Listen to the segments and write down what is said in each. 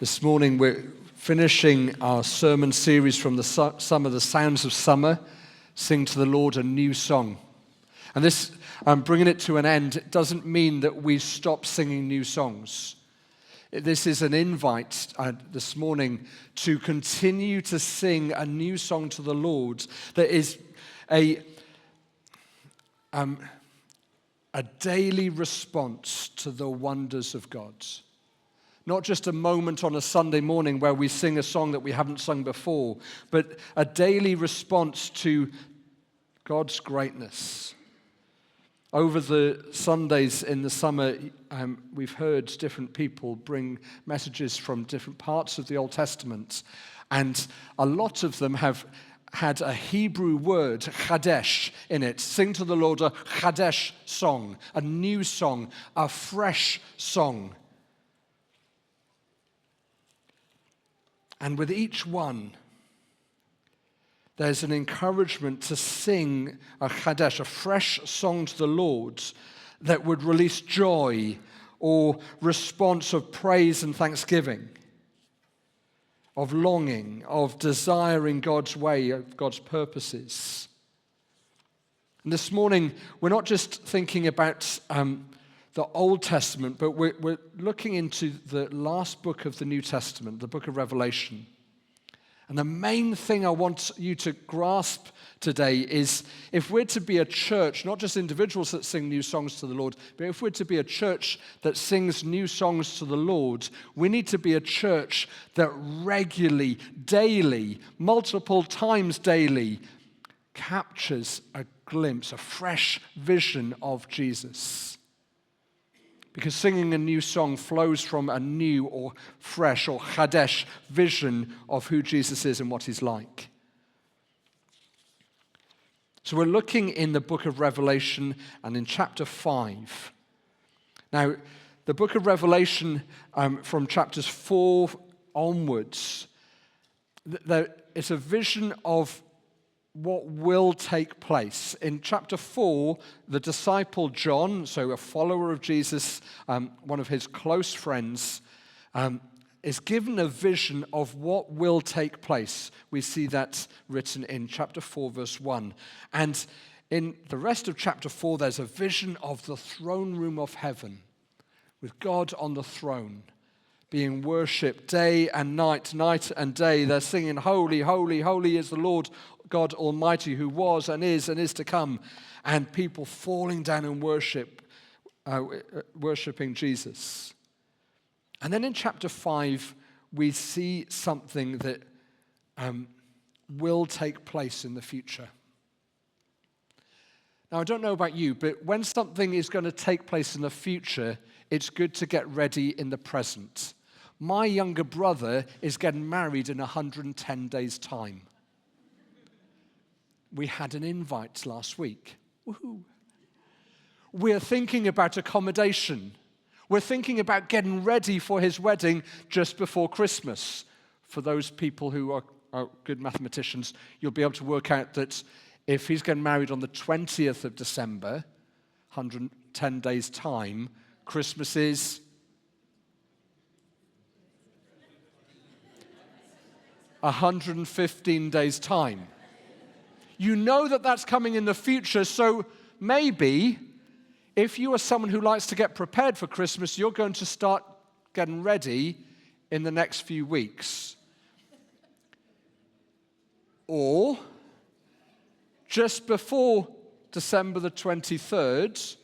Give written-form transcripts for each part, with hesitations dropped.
This morning we're finishing our sermon series from the Summer, the Sounds of Summer, Sing to the Lord a New Song. And this, bringing it to an end, it doesn't mean that we stop singing new songs. This is an invite this morning to continue to sing a new song to the Lord that is a daily response to the wonders of God. Not just a moment on a Sunday morning where we sing a song that we haven't sung before, but a daily response to God's greatness. Over the Sundays in the summer, we've heard different people bring messages from different parts of the Old Testament, and a lot of them have had a Hebrew word, Chadesh, in it. Sing to the Lord a Chadesh song, a new song, a fresh song. And with each one, there's an encouragement to sing a Chadesh, a fresh song to the Lord that would release joy or response of praise and thanksgiving, of longing, of desiring God's way, of God's purposes. And this morning, we're not just thinking about the Old Testament, but we're looking into the last book of the New Testament, the book of Revelation. And the main thing I want you to grasp today is if we're to be a church, not just individuals that sing new songs to the Lord, but if we're to be a church that sings new songs to the Lord, we need to be a church that regularly, daily, multiple times daily, captures a glimpse, a fresh vision of Jesus. Because singing a new song flows from a new or fresh or Chadesh vision of who Jesus is and what he's like. So we're looking in the book of Revelation and in chapter 5. Now, the book of Revelation from chapters 4 onwards, it's a vision of what will take place. In chapter 4, the disciple John, so a follower of Jesus, one of his close friends, is given a vision of what will take place. We see that written in chapter 4, verse 1. And in the rest of chapter 4, there's a vision of the throne room of heaven, with God on the throne, being worshipped day and night, night and day. They're singing, "Holy, holy, holy is the Lord God Almighty, who was and is to come," and people falling down in worshiping Jesus. And then in chapter 5, we see something that will take place in the future. Now, I don't know about you, but when something is going to take place in the future, it's good to get ready in the present. My younger brother is getting married in 110 days' time. We had an invite last week. Woohoo! We're thinking about accommodation. We're thinking about getting ready for his wedding just before Christmas. For those people who are good mathematicians, you'll be able to work out that if he's getting married on the 20th of December, 110 days' time, Christmas is 115 days' time. You know that that's coming in the future, so maybe if you are someone who likes to get prepared for Christmas, you're going to start getting ready in the next few weeks. Or just before December the 23rd,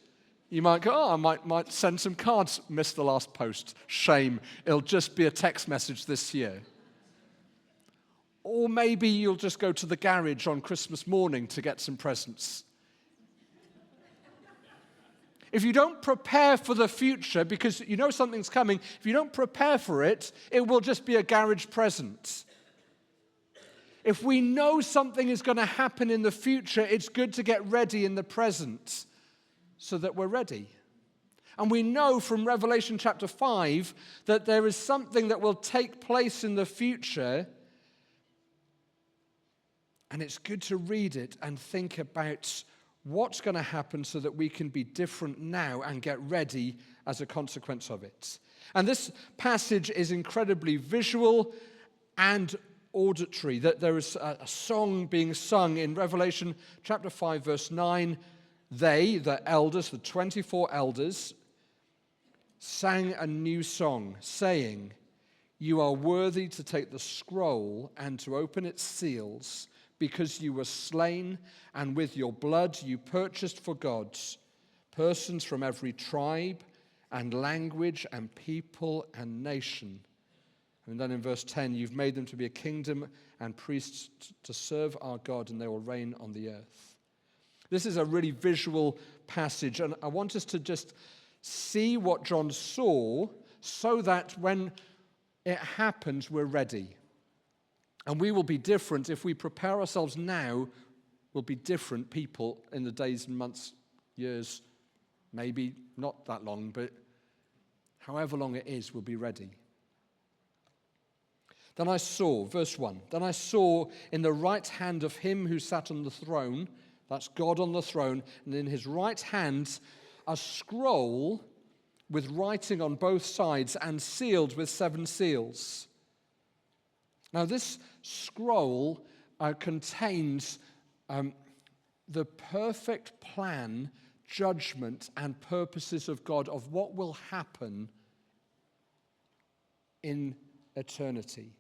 you might go, I might send some cards, missed the last post. Shame, it'll just be a text message this year. Or maybe you'll just go to the garage on Christmas morning to get some presents. If you don't prepare for the future, because you know something's coming, if you don't prepare for it, it will just be a garage present. If we know something is going to happen in the future, it's good to get ready in the present so that we're ready. And we know from Revelation chapter 5 that there is something that will take place in the future. And it's good to read it and think about what's going to happen so that we can be different now and get ready as a consequence of it. And this passage is incredibly visual and auditory, that there is a song being sung in Revelation chapter 5, verse 9. They, the elders, the 24 elders, sang a new song, saying, "You are worthy to take the scroll and to open its seals, because you were slain, and with your blood you purchased for God persons from every tribe and language and people and nation." And then in verse 10, "You've made them to be a kingdom and priests to serve our God, and they will reign on the earth." This is a really visual passage, and I want us to just see what John saw so that when it happens, we're ready. And we will be different if we prepare ourselves now. We'll be different people in the days and months, years, maybe not that long, but however long it is, we'll be ready. Then I saw, verse 1, "Then I saw in the right hand of him who sat on the throne," that's God on the throne, "and in his right hand a scroll with writing on both sides and sealed with 7 seals." Now this scroll contains the perfect plan, judgment, and purposes of God of what will happen in eternity.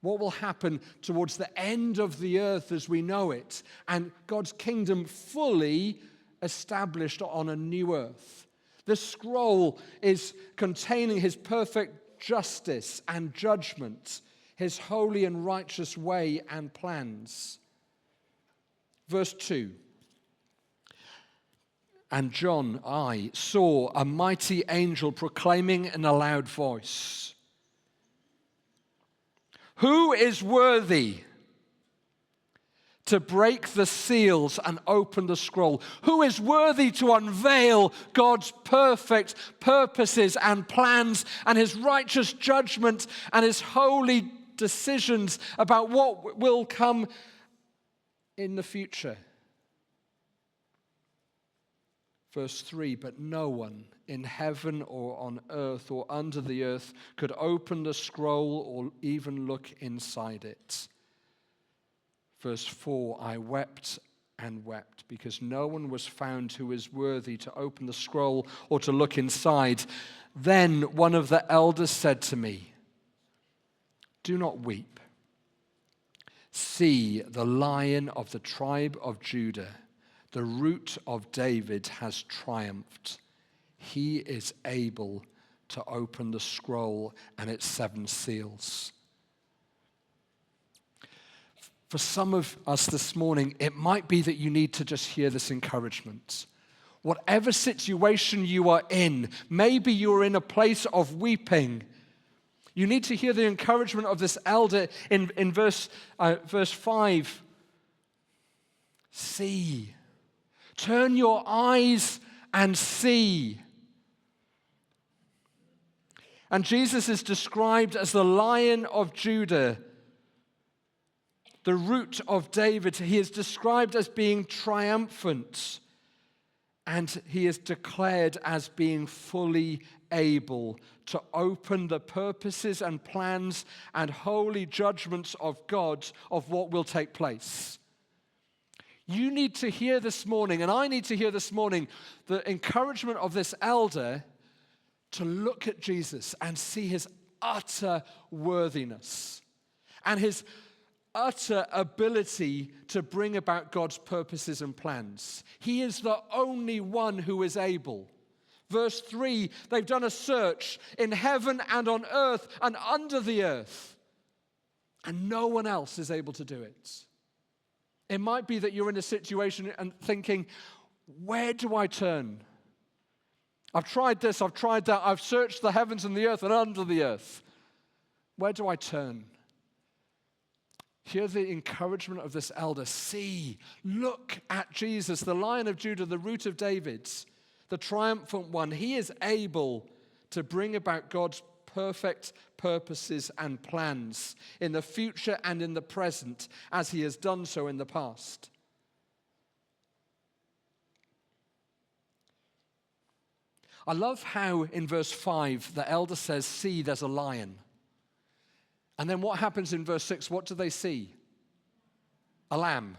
What will happen towards the end of the earth as we know it, and God's kingdom fully established on a new earth. This scroll is containing his perfect justice and judgment, his holy and righteous way and plans. Verse 2, "And John, I saw a mighty angel proclaiming in a loud voice, 'Who is worthy to break the seals and open the scroll? Who is worthy to unveil God's perfect purposes and plans and his righteous judgment and his holy decisions about what will come in the future?' Verse 3, "But no one in heaven or on earth or under the earth could open the scroll or even look inside it." Verse 4, "I wept and wept because no one was found who is worthy to open the scroll or to look inside. Then one of the elders said to me, 'Do not weep. See, the Lion of the tribe of Judah, the Root of David, has triumphed. He is able to open the scroll and its 7 seals.'" For some of us this morning, it might be that you need to just hear this encouragement. Whatever situation you are in, maybe you're in a place of weeping. You need to hear the encouragement of this elder in verse 5. "See. Turn your eyes and see." And Jesus is described as the Lion of Judah, the Root of David. He is described as being triumphant, and he is declared as being fully able to open the purposes and plans and holy judgments of God of what will take place. You need to hear this morning, and I need to hear this morning, the encouragement of this elder to look at Jesus and see his utter worthiness and his utter ability to bring about God's purposes and plans. He is the only one who is able. Verse 3, "They've done a search in heaven and on earth and under the earth, and no one else is able to do it." It might be that you're in a situation and thinking, where do I turn? I've tried this, I've tried that, I've searched the heavens and the earth and under the earth. Where do I turn? Hear the encouragement of this elder. See, look at Jesus, the Lion of Judah, the Root of David, the triumphant one. He is able to bring about God's perfect purposes and plans in the future and in the present, as he has done so in the past. I love how in verse 5 the elder says, see, there's a lion. And then what happens in verse 6? What do they see? A lamb.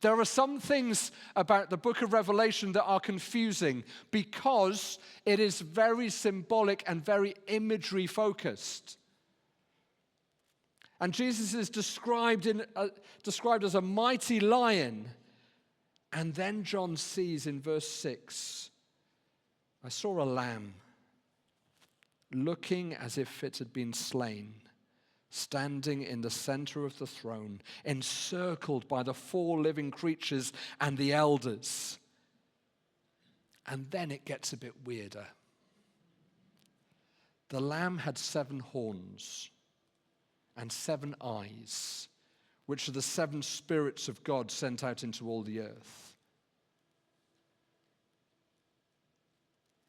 There are some things about the book of Revelation that are confusing because it is very symbolic and very imagery focused. And Jesus is described as a mighty lion. And then John sees in verse 6, I saw a lamb looking as if it had been slain, standing in the center of the throne, encircled by the 4 living creatures and the elders. And then it gets a bit weirder. The lamb had 7 horns and 7 eyes, which are the 7 spirits of God sent out into all the earth.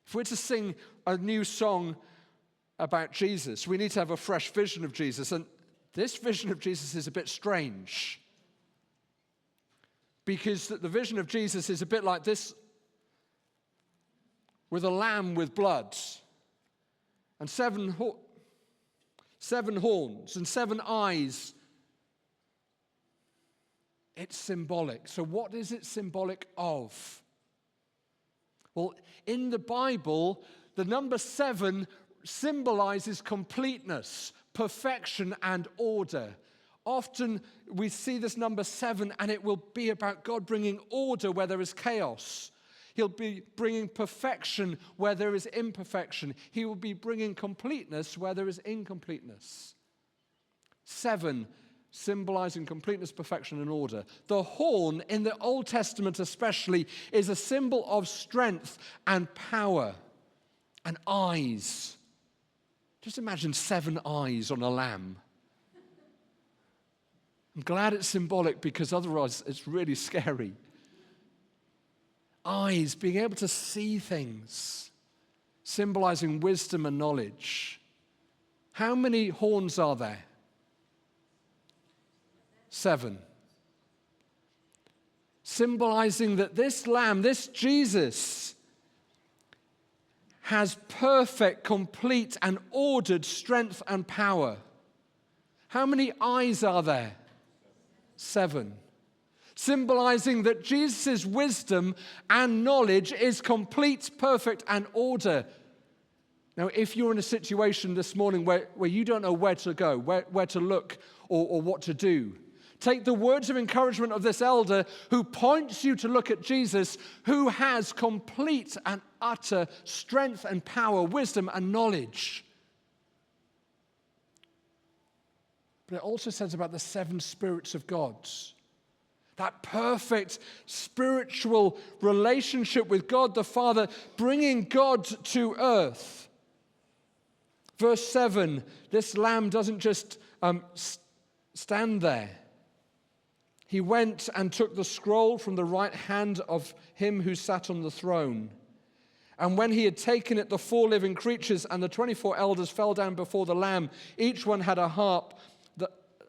If we're to sing a new song about Jesus, we need to have a fresh vision of Jesus. And this vision of Jesus is a bit strange, because the vision of Jesus is a bit like this, with a lamb with blood and 7 horns and 7 eyes. It's symbolic. So what is it symbolic of? Well, in the Bible, the number 7 symbolizes completeness, perfection, and order. Often we see this number 7, and it will be about God bringing order where there is chaos. He'll be bringing perfection where there is imperfection. He will be bringing completeness where there is incompleteness. 7, symbolizing completeness, perfection, and order. The horn, in the Old Testament especially, is a symbol of strength and power and eyes. Just imagine 7 eyes on a lamb. I'm glad it's symbolic because otherwise it's really scary. Eyes, being able to see things, symbolizing wisdom and knowledge. How many horns are there? 7. Symbolizing that this lamb, this Jesus, has perfect, complete, and ordered strength and power. How many eyes are there? 7. Symbolizing that Jesus' wisdom and knowledge is complete, perfect, and order. Now, if you're in a situation this morning where you don't know where to go, where to look, or what to do, take the words of encouragement of this elder who points you to look at Jesus, who has complete and utter strength and power, wisdom and knowledge. But it also says about the 7 spirits of God. That perfect spiritual relationship with God the Father, bringing God to earth. Verse 7, this lamb doesn't just stand there. He went and took the scroll from the right hand of him who sat on the throne. And when he had taken it, the 4 living creatures and the 24 elders fell down before the Lamb. Each one had a harp,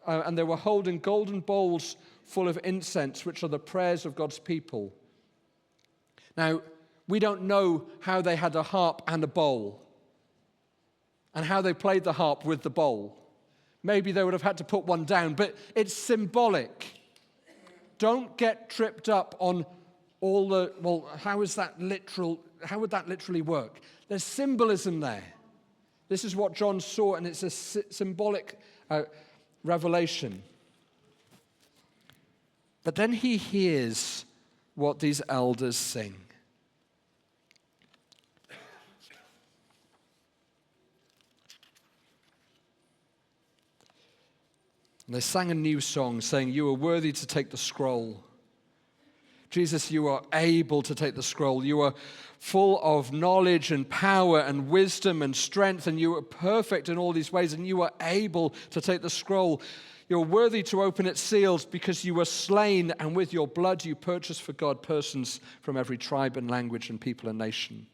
and they were holding golden bowls full of incense, which are the prayers of God's people. Now, we don't know how they had a harp and a bowl, and how they played the harp with the bowl. Maybe they would have had to put one down, but it's symbolic. Don't get tripped up on all the, how would that literally work? There's symbolism there. This is what John saw, and it's a symbolic revelation. But then he hears what these elders sing. And they sang a new song saying, "You are worthy to take the scroll. Jesus, you are able to take the scroll. You are full of knowledge and power and wisdom and strength, and you are perfect in all these ways, and you are able to take the scroll. You're worthy to open its seals because you were slain, and with your blood you purchased for God persons from every tribe and language and people and nation.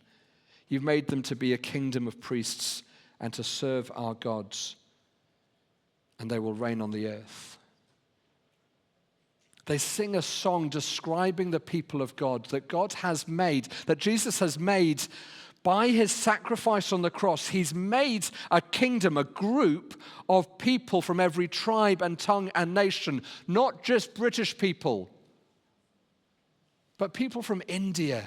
You've made them to be a kingdom of priests and to serve our gods, and they will reign on the earth." They sing a song describing the people of God that God has made, that Jesus has made By his sacrifice on the cross, he's made a kingdom, a group of people from every tribe and tongue and nation, not just British people, but people from India,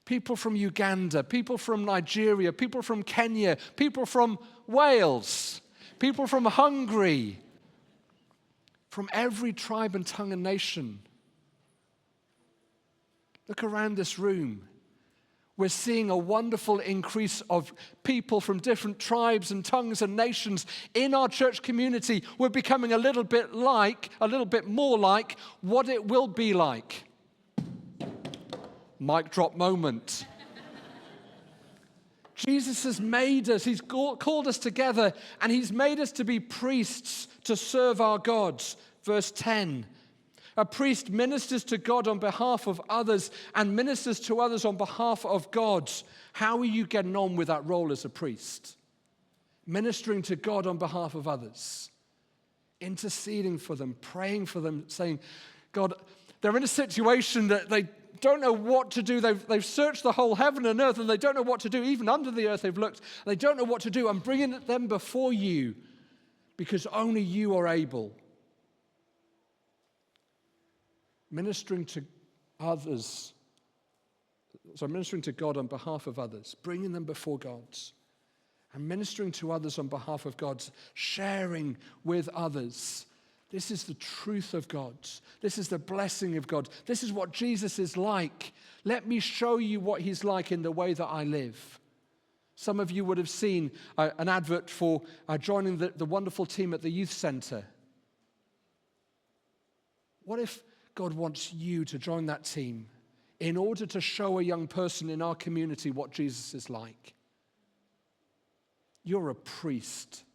people from Uganda, people from Nigeria, people from Kenya, people from Wales, people from Hungary, from every tribe and tongue and nation. Look around this room. We're seeing a wonderful increase of people from different tribes and tongues and nations in our church community. We're becoming a little bit more like what it will be like. Mic drop moment. Jesus has made us, he's called us together, and he's made us to be priests to serve our gods. Verse 10. A priest ministers to God on behalf of others and ministers to others on behalf of God. How are you getting on with that role as a priest? Ministering to God on behalf of others, interceding for them, praying for them, saying, God, they're in a situation that they don't know what to do. They've searched the whole heaven and earth and they don't know what to do. Even under the earth they've looked. They don't know what to do. I'm bringing them before you because only you are able. Ministering to others, ministering to God on behalf of others, bringing them before God, and ministering to others on behalf of God, sharing with others. This is the truth of God. This is the blessing of God. This is what Jesus is like. Let me show you what he's like in the way that I live. Some of you would have seen an advert for joining the wonderful team at the youth center. What if God wants you to join that team in order to show a young person in our community what Jesus is like? You're a priest.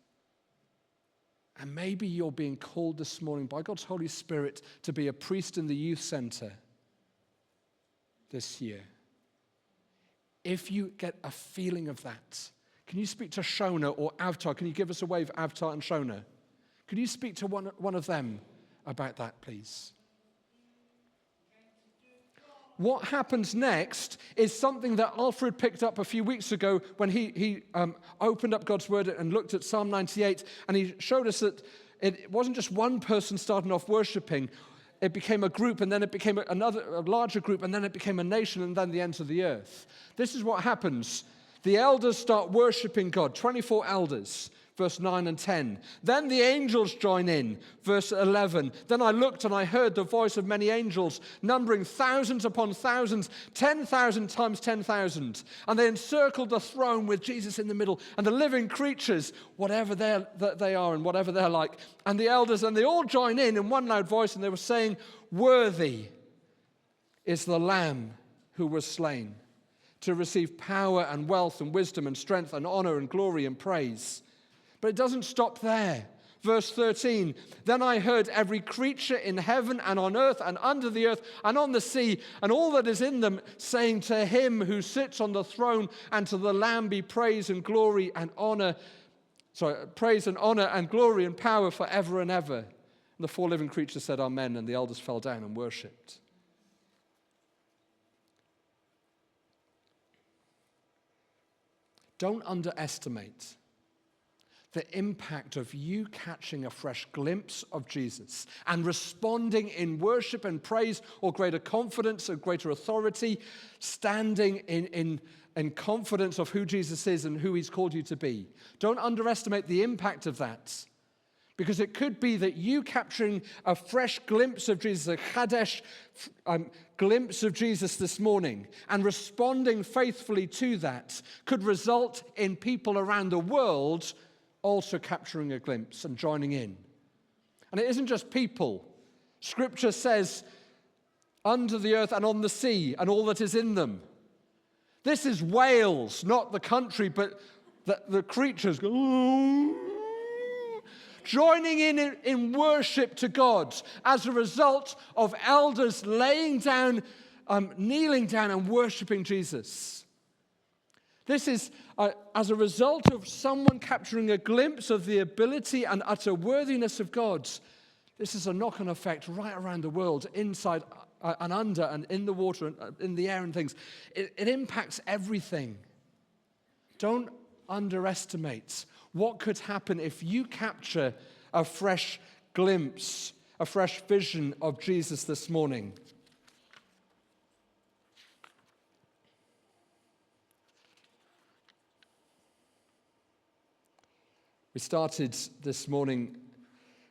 And maybe you're being called this morning by God's Holy Spirit to be a priest in the youth center this year. If you get a feeling of that, can you speak to Shona or Avtar? Can you give us a wave, Avtar and Shona? Can you speak to one of them about that, please? What happens next is something that Alfred picked up a few weeks ago when he opened up God's Word and looked at Psalm 98, and he showed us that it wasn't just one person starting off worshiping. It became a group, and then it became a larger group, and then it became a nation, and then the ends of the earth. This is what happens. The elders start worshiping God, 24 elders. Verse 9 and 10. Then the angels join in. Verse 11. Then I looked and I heard the voice of many angels, numbering thousands upon thousands, 10,000 times 10,000. And they encircled the throne with Jesus in the middle, and the living creatures, whatever they are and whatever they're like, and the elders, and they all join in one loud voice, and they were saying, "Worthy is the Lamb who was slain to receive power and wealth and wisdom and strength and honor and glory and praise." But it doesn't stop there. Verse 13, then I heard every creature in heaven and on earth and under the earth and on the sea and all that is in them, saying to him who sits on the throne and to the Lamb be praise and glory and honor, praise and honor and glory and power forever and ever. And the four living creatures said amen, and the elders fell down and worshipped. Don't underestimate the impact of you catching a fresh glimpse of Jesus and responding in worship and praise or greater confidence or greater authority, standing in confidence of who Jesus is and who he's called you to be. Don't underestimate the impact of that, because it could be that you capturing a fresh glimpse of Jesus, a Kadesh glimpse of Jesus this morning, and responding faithfully to that could result in people around the world also capturing a glimpse and joining in. And it isn't just people. Scripture says, under the earth and on the sea and all that is in them. This is Wales, not the country, but the creatures joining in worship to God as a result of elders laying down, kneeling down and worshiping Jesus. This is as a result of someone capturing a glimpse of the ability and utter worthiness of God. This is a knock-on effect right around the world, inside and under and in the water and in the air and things. It impacts everything. Don't underestimate what could happen if you capture a fresh glimpse, a fresh vision of Jesus this morning. We started this morning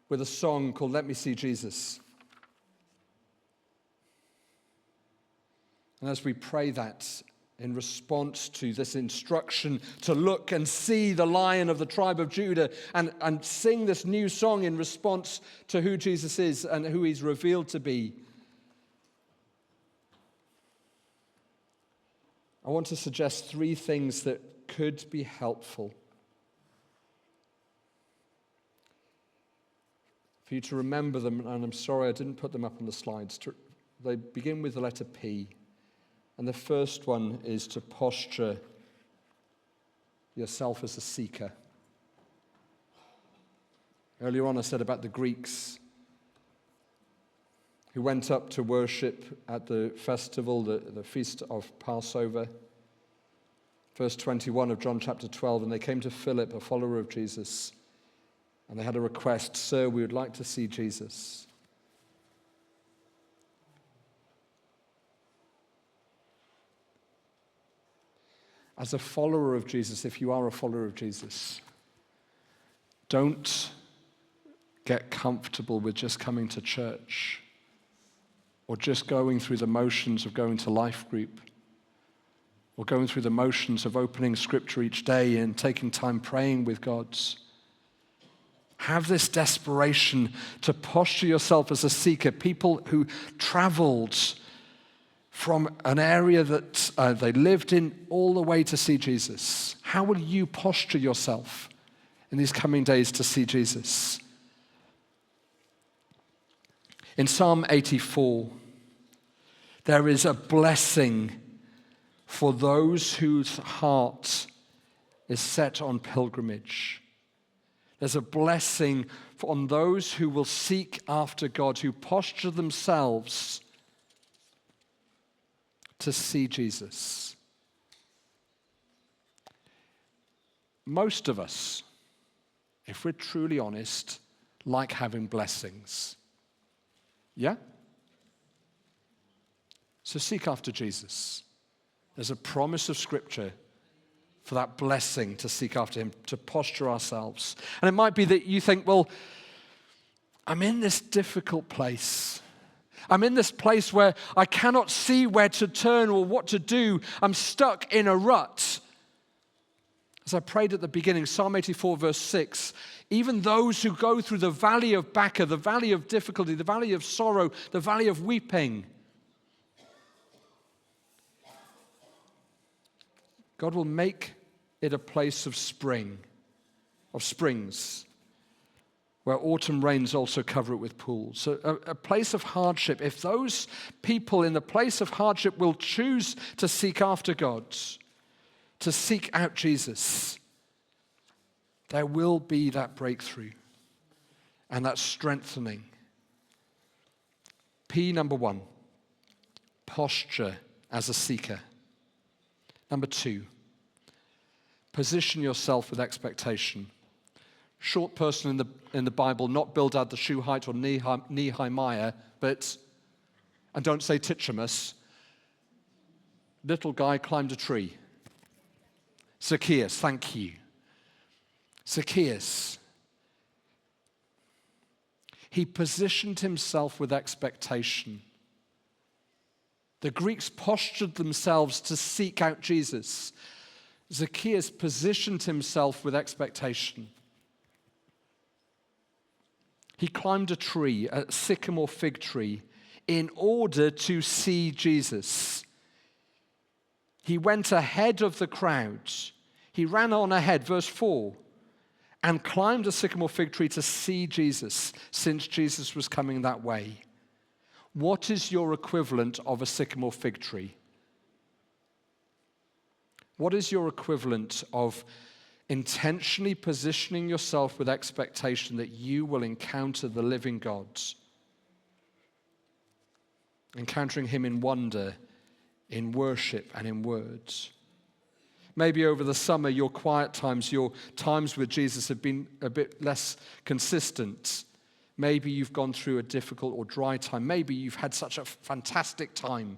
with a song called Let Me See Jesus. And as we pray that in response to this instruction to look and see the Lion of the tribe of Judah and sing this new song in response to who Jesus is and who he's revealed to be, I want to suggest 3 things that could be helpful for you to remember them, and I'm sorry I didn't put them up on the slides. They begin with the letter P. And the first one is to posture yourself as a seeker. Earlier on I said about the Greeks who went up to worship at the festival, the feast of Passover. Verse 21 of John chapter 12, and they came to Philip, a follower of Jesus, and they had a request, "Sir, we would like to see Jesus." As a follower of Jesus, if you are a follower of Jesus, don't get comfortable with just coming to church or just going through the motions of going to life group or going through the motions of opening scripture each day and taking time praying with God. Have this desperation to posture yourself as a seeker, people who traveled from an area that they lived in all the way to see Jesus. How will you posture yourself in these coming days to see Jesus? In Psalm 84, there is a blessing for those whose heart is set on pilgrimage. There's a blessing on those who will seek after God, who posture themselves to see Jesus. Most of us, if we're truly honest, like having blessings. Yeah? So seek after Jesus. There's a promise of Scripture for that blessing to seek after him, to posture ourselves. And it might be that you think, well, I'm in this difficult place. I'm in this place where I cannot see where to turn or what to do. I'm stuck in a rut. As I prayed at the beginning, Psalm 84 verse 6, even those who go through the valley of Baca, the valley of difficulty, the valley of sorrow, the valley of weeping, God will make it a place of spring, of springs, where autumn rains also cover it with pools. So a place of hardship. If those people in the place of hardship will choose to seek after God, to seek out Jesus, there will be that breakthrough and that strengthening. P, number 1, posture as a seeker. Number 2, position yourself with expectation. Short person in the Bible, not Bildad the Shuhite or Nehemiah, but, and don't say Titchamus, little guy climbed a tree. Zacchaeus, thank you. Zacchaeus. He positioned himself with expectation. The Greeks postured themselves to seek out Jesus. Zacchaeus positioned himself with expectation. He climbed a tree, a sycamore fig tree, in order to see Jesus. He went ahead of the crowds. He ran on ahead, verse 4, and climbed a sycamore fig tree to see Jesus, since Jesus was coming that way. What is your equivalent of a sycamore fig tree? What is your equivalent of intentionally positioning yourself with expectation that you will encounter the living God? encountering him in wonder, in worship, and in words. Maybe over the summer, your quiet times, your times with Jesus have been a bit less consistent. Maybe you've gone through a difficult or dry time. Maybe you've had such a fantastic time.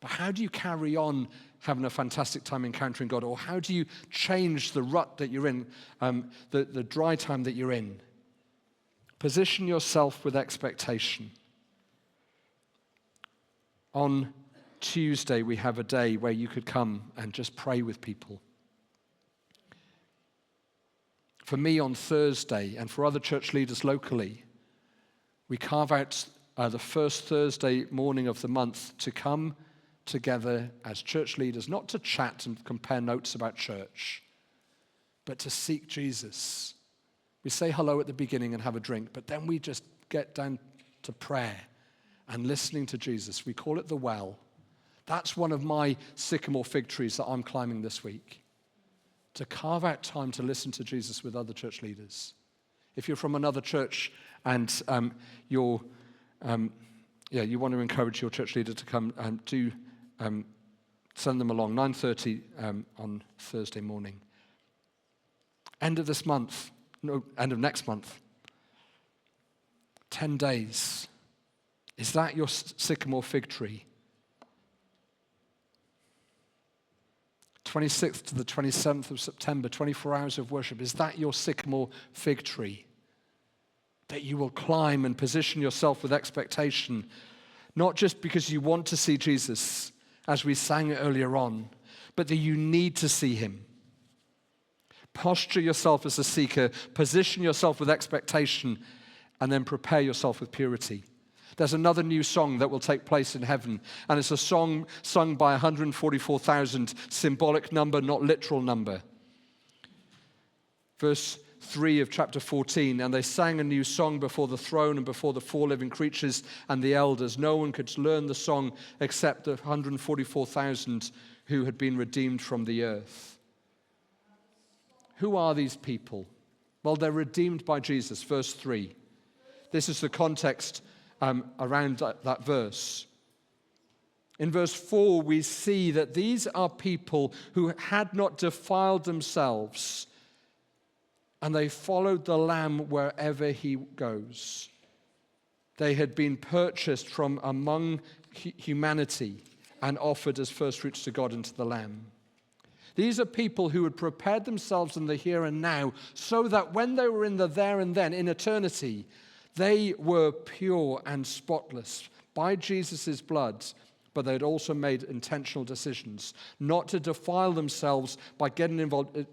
But how do you carry on having a fantastic time encountering God? Or how do you change the rut that you're in, the dry time that you're in? Position yourself with expectation. On Tuesday, we have a day where you could come and just pray with people. For me, on Thursday, and for other church leaders locally, we carve out the first Thursday morning of the month to come together as church leaders, not to chat and compare notes about church, but to seek Jesus. We say hello at the beginning and have a drink, but then we just get down to prayer and listening to Jesus. We call it the well. That's one of my sycamore fig trees that I'm climbing this week. To carve out time to listen to Jesus with other church leaders. If you're from another church and you want to encourage your church leader to come, do send them along. 9:30 on Thursday morning. End of next month. 10 days. Is that your sycamore fig tree? 26th to the 27th of September, 24 hours of worship. Is that your sycamore fig tree? That you will climb and position yourself with expectation, not just because you want to see Jesus, as we sang earlier on, but that you need to see him. Posture yourself as a seeker, position yourself with expectation, and then prepare yourself with purity. There's another new song that will take place in heaven, and it's a song sung by 144,000, symbolic number, not literal number. Verse 3 of chapter 14, and they sang a new song before the throne and before the four living creatures and the elders. No one could learn the song except the 144,000 who had been redeemed from the earth. Who are these people? Well, they're redeemed by Jesus, verse 3. This is the context around that verse. In verse 4, we see that these are people who had not defiled themselves, and they followed the Lamb wherever he goes. They had been purchased from among humanity and offered as first fruits to God and to the Lamb. These are people who had prepared themselves in the here and now so that when they were in the there and then, in eternity, they were pure and spotless by Jesus' blood, but they had also made intentional decisions not to defile themselves by getting involved.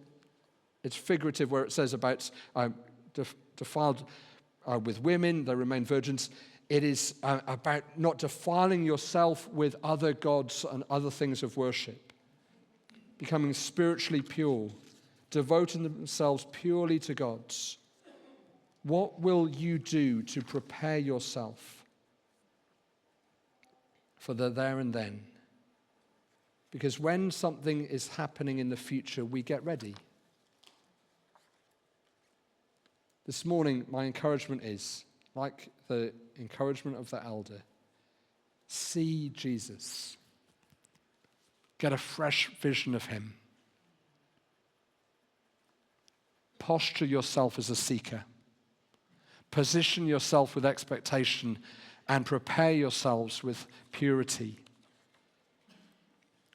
It's figurative where it says about defiled with women, they remain virgins. It is about not defiling yourself with other gods and other things of worship. Becoming spiritually pure, devoting themselves purely to God's. What will you do to prepare yourself for the there and then? Because when something is happening in the future, we get ready. This morning, my encouragement is, like the encouragement of the elder, see Jesus. Get a fresh vision of him. Posture yourself as a seeker. Position yourself with expectation and prepare yourselves with purity.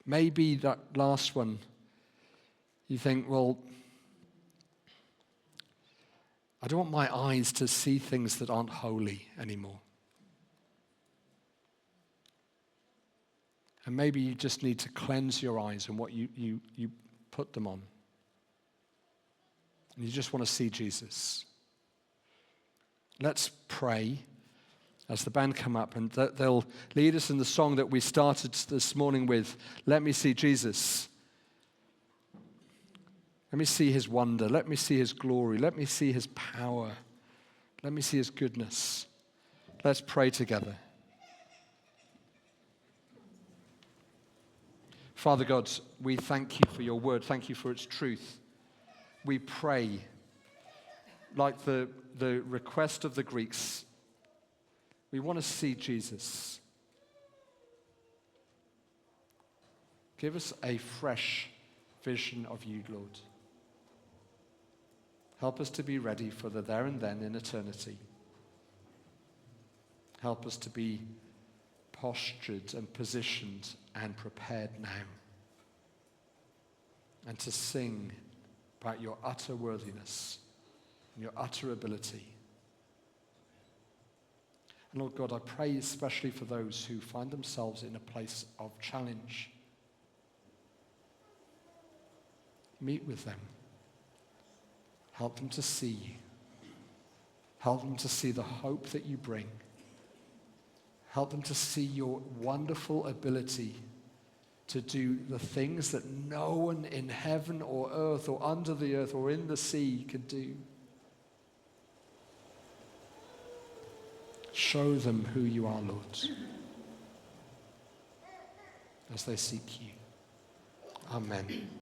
Maybe that last one, you think, well, I don't want my eyes to see things that aren't holy anymore. And maybe you just need to cleanse your eyes and what you put them on. And you just want to see Jesus. Let's pray as the band come up, and they'll lead us in the song that we started this morning with, Let Me See Jesus. Let me see his wonder. Let me see his glory. Let me see his power. Let me see his goodness. Let's pray together. Father God, we thank you for your word. Thank you for its truth. We pray, like the request of the Greeks, we want to see Jesus. Give us a fresh vision of you, Lord. Help us to be ready for the there and then in eternity. Help us to be postured and positioned and prepared now. And to sing about your utter worthiness and your utter ability. And Lord God, I pray especially for those who find themselves in a place of challenge. Meet with them. Help them to see you. Help them to see the hope that you bring. Help them to see your wonderful ability to do the things that no one in heaven or earth or under the earth or in the sea can do. Show them who you are, Lord, as they seek you. Amen.